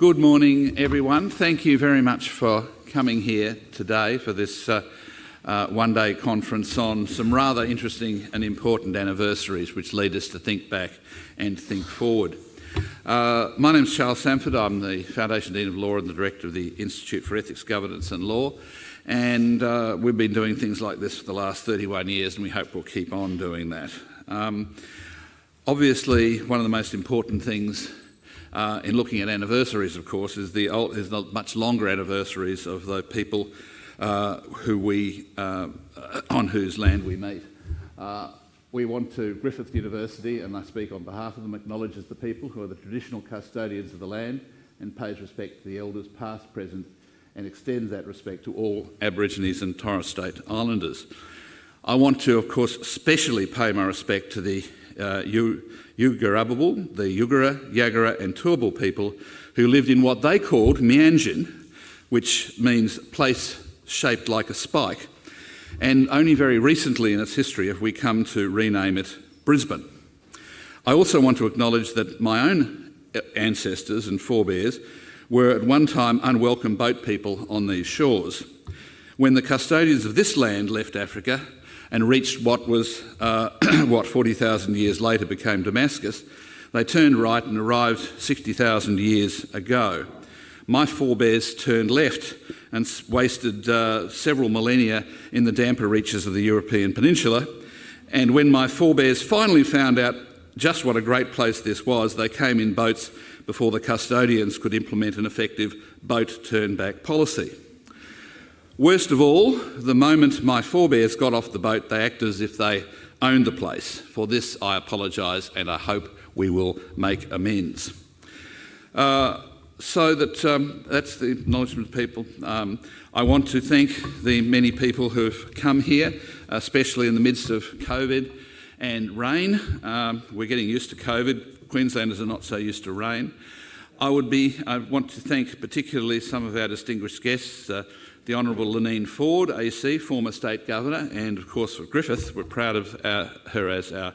Good morning, everyone. Thank you very much for coming here today for this one-day conference on some rather interesting and important anniversaries which lead us to think back and think forward. My name is Charles Sampford. I'm the Foundation Dean of Law and the Director of the Institute for Ethics, Governance and Law. And we've been doing things like this for the last 31 years and we hope we'll keep on doing that. Obviously, one of the most important things in looking at anniversaries, of course, is the much longer anniversaries of the people on whose land we meet. We want to, Griffith University, and I speak on behalf of them, acknowledges the people who are the traditional custodians of the land and pays respect to the elders past, present, and extends that respect to all Aborigines and Torres Strait Islanders. I want to, of course, especially pay my respect to the Yuggera, the Yuggera, Yagara and Turrbal people who lived in what they called Mianjin, which means place shaped like a spike. And only very recently in its history have we come to rename it Brisbane. I also want to acknowledge that my own ancestors and forebears were at one time unwelcome boat people on these shores. When the custodians of this land left Africa and reached what was, 40,000 years later became Damascus, they turned right and arrived 60,000 years ago. My forebears turned left and wasted several millennia in the damper reaches of the European peninsula. And when my forebears finally found out just what a great place this was, they came in boats before the custodians could implement an effective boat turn-back policy. Worst of all, the moment my forebears got off the boat, they acted as if they owned the place. For this, I apologise and I hope we will make amends. That's the acknowledgement of people. I want to thank the many people who have come here, especially in the midst of COVID and rain. We're getting used to COVID. Queenslanders are not so used to rain. I want to thank particularly some of our distinguished guests, the Honourable Leneen Ford, AC, former State Governor, and of course for Griffith, we're proud of her as our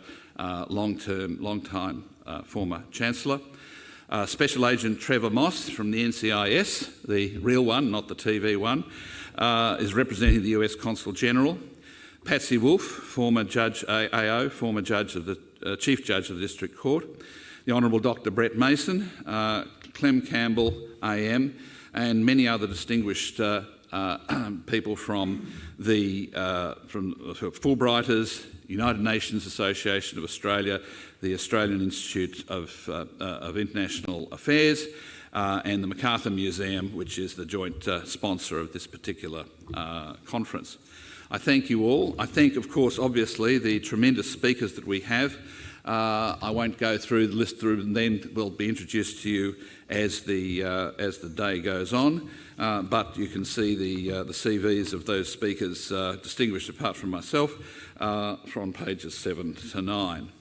long-time former Chancellor. Special Agent Trevor Moss from the NCIS, the real one, not the TV one, is representing the US Consul General. Patsy Wolfe, former Judge AO, former Judge of the Chief Judge of the District Court. The Honourable Dr Brett Mason, Clem Campbell AM, and many other distinguished people from Fulbrighters, United Nations Association of Australia, the Australian Institute of International Affairs, and the MacArthur Museum, which is the joint sponsor of this particular conference. I thank you all. I thank, of course, obviously, the tremendous speakers that we have. I won't go through the list through, and then will be introduced to you as the day goes on. But you can see the CVs of those speakers, distinguished apart from myself, from pages 7 to 9.